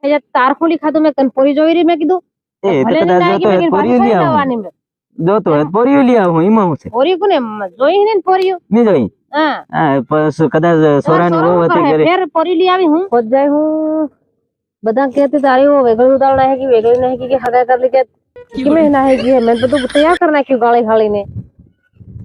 એ તાર ખોલી ખાધું મેં તને પોરી જોઈ રહી મેં કીધું એ તો ભલે કદાચ નહીં જોતો લાગી હોય મેં તો કીધું પોરીઓ લઈ આવું પાછી ફરી લાવવાની મેં જોતો હોય તો પોરીઓ લઈ આવું એમાં હું છે પોરી કોને જોઈ ને પોરીઓ નહીં જોઈ હા હા પછી કદાચ સોરાની વહુ હતી ઘરે ફેર પોરી લઈ આવી હું ખોદ જાય હું બધા कहते तारी वो वेगल उतारना है कि वेगल नहीं कि हगा कर ली कि मैं ना है कि मैं तो तैयार करना क्यों गाली खाली ने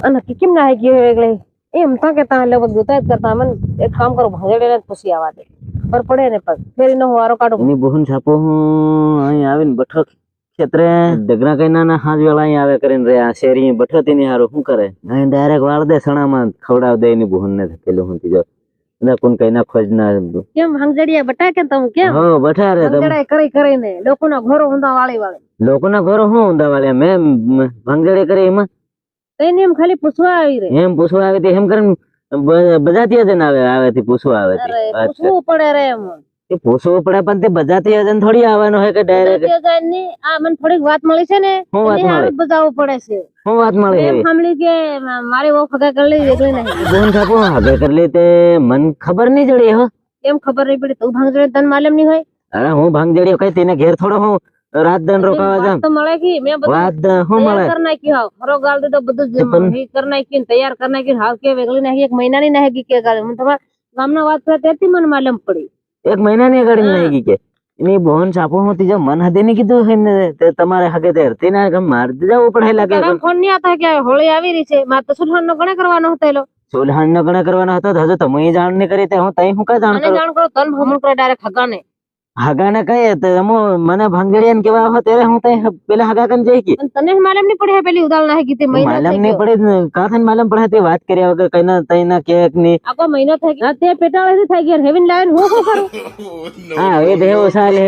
अन कि किम ना है कि वेगले एम ता कहता है लोग गुता करता मन एक काम करो भगड़े ने खुशी आवा दे पर पड़े ने पर फिर इनो वारो काढो એની બહુન છાપો હું અહીં આવીને બઠો ક્ષેત્રે ડગરા કઈ ના હાજ વેળા અહીં આવે કરીને રે આ શેરી બઠો તેની હારું શું કરે અહીં ડાયરેક્ટ વાળ દે સણામાં ખવડાવ દે એની બહુન ને પેલું હું જો ના કોણ કઈ ના ખોજ ના કેમ ભંગજડિયા બટા કે તમ કેમ હો બઠા રે તમે ભંગજડા કરી કરીને લોકોના ઘરો હુંદા વાળી વાળી લોકોના ઘરો હું ઊંધા વાળે મેં ભંગજડે કરે એમાં કઈ ને એમ ખાલી પૂછવા આવી રે એમ પૂછવા આવે તે એમ કરીને બજાતી જન આવે થી પૂછવા આવે અરે પૂછવું પડે રે એમ તે પૂછવું પડે પણ તે બજાતી જન થોડી આવવાનો હોય કે ડાયરેક્ટ આ મને થોડીક વાત મળી છે ને શું વાત એને મળી? હારું બતાવવું પડે છે શું વાત મળે એમ સાંભળી કે મારી वो ફગા કરી લઈ વેગળી નહીં બોન છાપો હવે કરી લે તે મન ખબર નહીં જડી હો એમ ખબર નહીં પડી તું ભાંગજડે તન માલમ નહીં હોય અરે હું ભાંગ જડી કઈ તેને ઘેર થોડો હું રાત દન રોકાવા જામ તો મળે કે મેં બધું વાત હું મળે તૈયાર કર નાખી હાવ ખરો ગાલ દે તો બધું જ કર નાખી તૈયાર કર નાખી હાવ કે વેગળી નહીં એક મહિનાની નહીં કે ગાલ મને તમારા ગામના વાત કરે તેથી મને માલમ પડી એક મહિનાની ગાડી નહીં ગઈ કે એની બોન છાપો હું તીજો મન હદે ની કીધું હે ને તે તમારે હગે તે તેના ગમ માર જવું પડે લાગે તારા ફોન નહીં આતા કે હોળી આવી રહી છે માર તો સુલહાન નો ગણે કરવાનો હતો એલો સોલહાન નો ગણા કરવાનો હતો તો હજુ તમે જાણ નહીં કરી તે હું તઈ હું કા જાણ મને કરું જાણ કરો તન ભમણ કરે ડાયરેક્ટ હગાને હગાને કહીએ તો મને ભાંગડિયાને કેવા હો ત્યારે હું તઈ પેલા હગા કન જઈ કે અને તને માલમ નહીં પડે પેલી ઉદાલ નહીં કીધી મહિનો માલમ નહીં પડે કાથન માલમ પડે તે વાત કર્યા વગર કઈ ના તઈ ના કેક ની આખો મહિનો થઈ ગયો તે પેટાળે થઈ ગયા હેવીન લાઈન હું શું કરું હા એ દેવો સાલે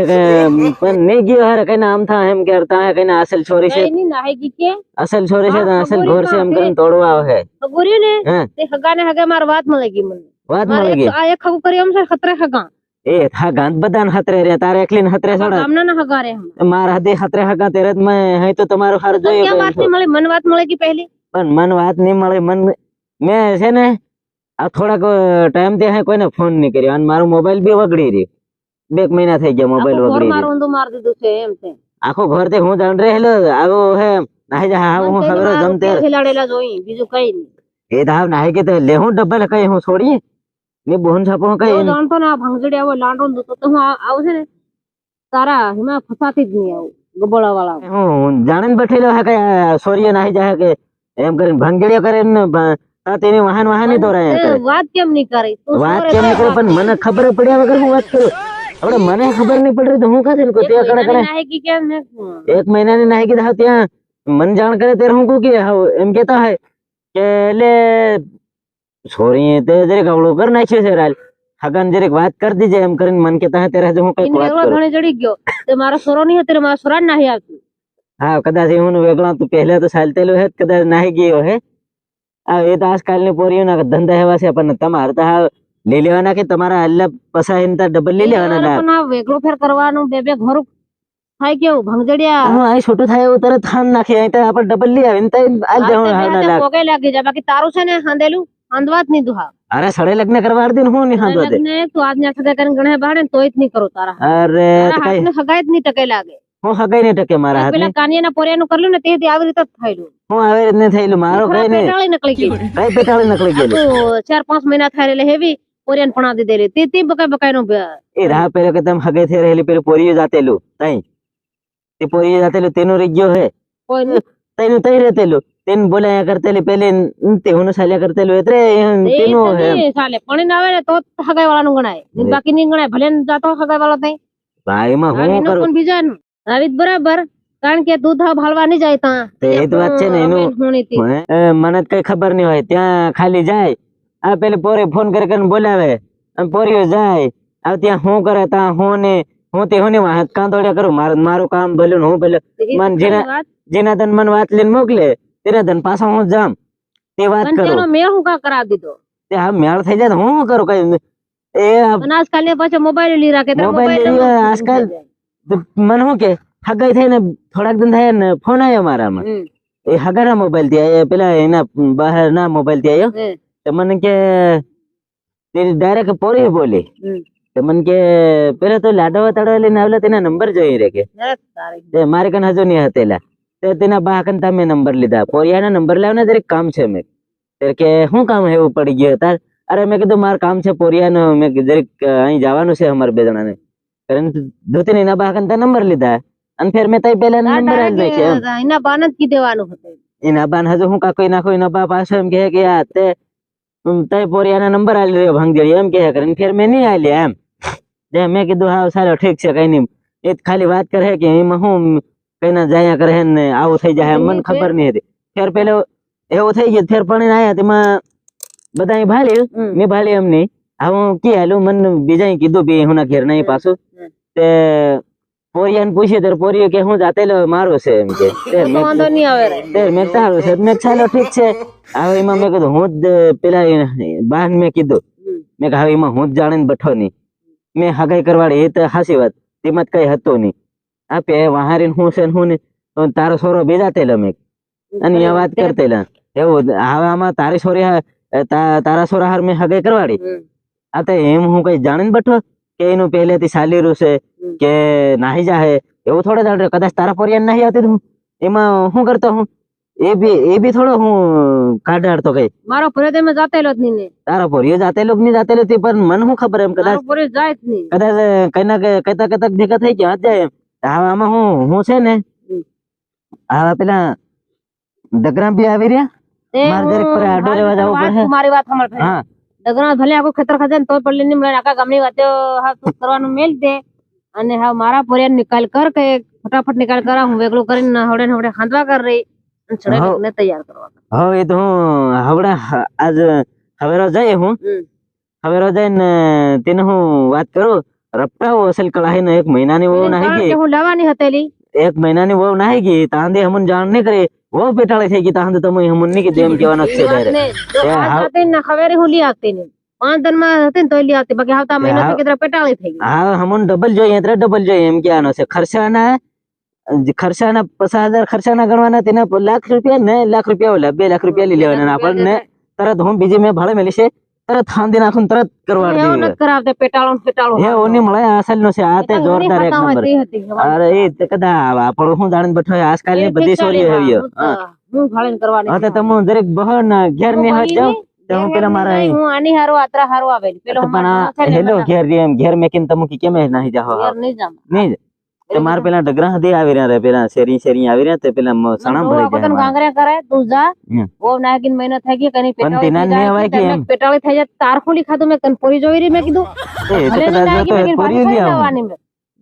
પણ નહીં ગયો હારે કઈ ના આમ થા એમ કરતા હે કઈ ના અસલ છોરી છે કઈ નહીં નાહી કે અસલ છોરી છે તો અસલ ઘોર છે એમ કરીને તોડવા આવે ગોરી ને હે તે હગાને હગે માર વાત મળી ગઈ મને વાત મળી ગઈ આ એક હગુ કરી એમ છે ખતરે હગા એ થા ગાંત બધાને હતરે રે તારે એકલી ને હતરે છોડા ગામના ના હગા રે માર હદે હતરે હગા તેરે જ મેં હઈ તો તમારો હાર ક્યાં જોયો વાત નહીં મળી મને વાત મળી ગઈ પહેલી પણ મન વાત નહીં મળે મન મેં છે ને આ થોડાક ટાઈમ થી કોઈને ફોન નહીં કર્યો અને મારો મોબાઈલ બી વગડી રહ્યો 2 મહિના થઈ ગયા મોબાઈલ આખું ઘર વગડી મારું ઊંધું માર દીધું છે એમ છે આખો ઘર તે હું જાણ રહેલો આવો હે નાહી જા હા હું ખબર જમતે ખેલાડેલા જોઈ બીજું કઈ નહીં એ દાવ નાહી કે તે લે હું ડબલ કઈ હું છોડી ને બોન છાપો કઈ હું જાણતો ને આ ભાંગજડી આવો લાંડો તો હું આવું છે ને તારા હિમા ફસાતી જ નહીં આવું ગબોળા વાળા હું જાણીને બેઠેલો હે કે સોરીએ નાહી જાય કે એમ કરીને ભંગડીઓ કરે ને તેની વાહન વાહન દોરાય કરે વાત કેમ નહીં કરી તું વાત કેમ નીકળે પણ મને ખબર પડ્યા વગર હું વાત કરું હવે મને ખબર નહીં પડી તો હું કાથી ને કોઈ ત્યાં કડે નાહી કેમ ને એક મહિનાની નાહી કીધા ત્યાં મન જાણ કરે ત્યારે હું કહું કે એમ કેતા હોય કે લે છોરી તે જરીક અવળું કરી નાખ્યું છે રાલ હગન જરીક વાત કરી દીજે એમ કરીને મન કેતા હોય ત્યારે હું કઈક વાત કરું ધણી જડી ગયો તે મારો સોરો નહીં હતો મારો સોરા નાહી આવતું હા કદાચ હું વેગળા તું પહેલા તો ચાલતેલું હે કદાચ નાહી ગયો હે આ એ તો આજકાલની પોરીઓના ધંધા એવા છે પણ તમારે તો લઈ લેવાના કે તમારા અલ્લા પસાઈને તો ડબલ લઈ લેવાના પણ આ વેગળો ફેર કરવાનું બે બે ઘર થાય કેવું ભંગજડિયા હા અહીં છોટું થાય એવું તરત થાન નાખી અહીં તો આપણે ડબલ લઈ આવીને તો આલ દેવાનું હાલના લાગ પોગે લાગી જાય બાકી તારું છે ને હાંદેલું હાંદવાત નહીં દુહા અરે સડે લગ્ન કરવા દે હું નહીં હાંદવા દે લગ્ન તું આજ ના સગા કરીને ગણે બાડે ને તોય જ નહીં કરો તારા અરે તારા હાથને સગાઈ જ નહીં ટકે લાગે હું હગાઈ નહીં ટકે મારા હાથ પેલા કાનિયાના પોરિયાનું કરલું ને તેથી આવી રીતે જ થયેલું હું આવી રીત નહીં થયેલું મારો કઈ નહીં પેટાળી નકળી ગઈ કઈ પેટાળી નકળી ગયેલું તો 4-5 મહિના થાય એટલે હેવી પોરિયાને પણા દીધેલી તે બકાઈ બકાઈ નું એ રાહ પેલો કે તમે હગાઈ થઈ રહેલી પેલું પોરીઓ જાતેલું તઈ તે પોરીઓ જાતેલું તેનું રહી ગયો હે કોઈ તઈનું તઈ રહેતેલું તેન બોલાયા કરતેલી પેલે તે હું સાલ્યા કરતેલું એટલે તેનું હે ચાલે પણ આવે ને તો હગાઈ વાળાનું ગણાય બાકી નહીં ગણાય ભલે ને જાતો હગાઈ વાળો તઈ ભાઈમાં હું કરું પણ બીજા આવી બરાબર કારણ કે દૂધ ભાળવા નહીં જાય ત્યાં તે એ જ વાત છે ને એનું મને કઈ ખબર નહીં હોય ત્યાં ખાલી જાય આ પેલી પોરે ફોન કરીને બોલાવે અને પોરીઓ જાય આ ત્યાં શું કરે ત્યાં હું ને હું તે હું ને વાત કાંદોડ્યા કરું મારું કામ ભલું હું ભલે મન જેના તન મન વાત લઈને મોકલે તેના તન પાછા હું જામ તે વાત કરું મેં હું કા કરા દીધો તે હા મેળ થઈ જાય હું કરું કઈ એ આજકાલ ને પાછો મોબાઈલ લઈ રાખે મોબાઈલ આજકાલ મને શું કે હગાઈ થઈને થોડાક દિન થાય ને ફોન આવ્યો મારામાં એ હગાના મોબાઈલ થી આવ્યો પેલા એના બહાર ના મોબાઈલ થી આવ્યો તો મને કે ડાયરેક્ટ પોરી બોલી તે મન કે પેલા તો લાડવા તળવા લઈને આવેલા તેના નંબર જોઈ રે કે તે મારે કન હજુ નહીં હતેલા તે તેના બા કન તમે નંબર લીધા પોરિયાના નંબર લાવને જરીક કામ છે મેં તે કે શું કામ એવું પડી ગયો તાર અરે મેં કીધું માર કામ છે પોરિયાનો મેં જરીક અહીં જવાનું છે અમારે બે જણાને કરીને ધોતીને એના બા કન નંબર લીધા અને ફેર મેં તઈ પેલા નંબર આલી નાખ્યા એના બાન જ કી દેવાનું હતું એના બાન હજુ હું કાકોઈ નાખો એના બા પાસે એમ કહે કે આ તે તઈ પોરિયાના નંબર આલી રહ્યો ભાંગજડી એમ કહે કરીને ફેર મેં નહીં આલી એમ જે મેં કીધું હા સારો ઠીક છે કઈ નહીં એ જ ખાલી વાત કરે કે એમાં હું કઈ ના જાય કરે ને આવું થઈ જાય મને ખબર નહીં હતી ફેર પેલો એવું થઈ ગયું ફેર પણ આયા તેમાં બધા ભાળ્યું મેં ભાળ્યું એમ નહીં હા હું કી હાલું મને બીજા કીધું બી હું ઘેર નહીં પાછું તે પોરિયાને પૂછ્યું ત્યારે પોરિયો કે હું જાતે મારું છે એમ કે વાંધો નહીં આવે મેં તારું છે મેં ચાલો ઠીક છે હવે એમાં મેં કીધું હું જ પેલા બાન મેં કીધું મેં હવે એમાં હું જ જાણીને બેઠો નહીં મેં હગાઈ કરવાડી એ તો હાસી વાત તેમાં જ કઈ હતું નહીં આપે વહારીને હું છે હું ને તારો છોરો બીજા તેલો મેં અને આ વાત કરતેલા એવું હવે આમાં તારી છોરી તારા છોરા હાર મેં હગાઈ કરવાડી આ તો એમ હું કઈ જાણીને બેઠો કે એનું પહેલેથી સાલીરું છે કે નાહી જાહે એવું થોડે જાણ કદાચ તારા પોરિયાને નાહી આવતી હું એમાં હું કરતો હું એ બી થોડો હું કાઢાડતો કઈ મારો પોરિયો તેમાં જાતેલો જ નહીં તારા પોરિયો જાતેલો જ નહીં જાતેલો તે પણ મને શું ખબર એમ કદાચ પોરિયો જાય જ નહીં કદાચ કઈ ના કઈ કતા ભેગા થઈ ગયા જાય એમ હવે આમાં હું છે ને આવા પેલા ડગરામ બી આવી રહ્યા મારે દરેક પર આડો રહેવા જવું પડે મારી વાત સાંભળ હા ડગરા ભલે આખું ખેતર ખજે તો પડલી ની મળે આખા ગામની વાતે હા તું કરવાનું મેલ દે અને હા મારા પોરિયા નિકાલ કર કે ફટાફટ નિકાલ કરા હું વેગળું કરીને હવડે હવડે ખાંદવા કર રહી અને છડે તૈયાર કરવા હવે તો હું હવડા આજ હવેરો જાય હું હવેરો જઈને તેને હું વાત કરું રપટાવો અસલ કળાહી ને 1 મહિનાની વહુ નાહી ગઈ હું લાવવાની હતેલી 1 મહિનાની વહુ નાહી ગઈ તાંદે હમન જાણ નહીં કરે વહુ પેટાળી થઈ ગઈ તાંદે તમે હમન નહીં કીધું એમ કહેવાનો છે ત્યારે ના ખબર હું લઈ આવતી નહીં 5 દિન માં હતી ને તો લઈ આવતી બાકી આવતા મહિના તો કેતરા પેટાળી થઈ ગઈ હા હમન ડબલ જોઈએ એટલે ડબલ જોઈએ એમ કહેવાનો છે ખર્ચાના 50,000 ખર્ચાના ગણવાના તેના લાખ રૂપિયા ને લાખ રૂપિયા ઓલા 2 લાખ રૂપિયા લઈ લેવાના આપણને તરત હું બીજી મેં ભાડે મેલી છે તરત ખાંદી નાખું તરત કરવાડી એવું ન કરાવતે પેટાળો હે ઓની મળે અસલ નો છે આ તે જોરદાર એક નંબર અરે એ કદા આપણો હું જાણીને બેઠો આજકાલ ની બધી સોરી હવ્યો હું ભાળીને કરવાની હા તો તમે દરેક બહન ઘેર ની હાથ જાવ તો હું પેલા મારા હું આની હારો આત્રા હારો આવેલી પેલો પણ હેલો ઘેર એમ ઘેર મેકીને તમે કેમ નહીં જાઓ નહીં જામ નહીં તે માર પેલા ડગરા હદી આવી રહ્યા રે પેલા શેરી આવી રહ્યા તે પેલા સણા ભળી જાય ગાંગરા કરે તું જા ઓ નાગીન મહિના થઈ ગઈ કની પેટાળી થઈ જાય તાર ખોલી ખાધું મેં કનપોરી જોઈ રહી મેં કીધું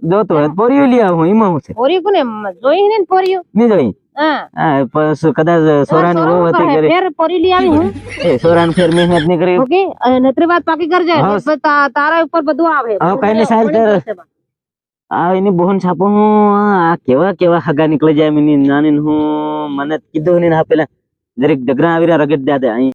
જો તો પોરી લઈ આવું એમાં હું છે પોરી કોને જોઈ ને પોરીઓ નહીં જોઈ હા બસ કદાચ સોરાની બહુ હતી કરી ફેર પોરી લઈ આવી હું એ સોરાન ફેર મહેનત નહીં કરી ઓકે નતરી વાત પાકી કરજે તારા ઉપર બધું આવે હા કઈ ને સાલ કર આ એની બહન છાપો હું આ કેવા કેવા હગા નીકળી જાય એની નાની હું મને કીધું ને પેલા દરેક ડગરા આવી રહ્યા રગડ દે અહીં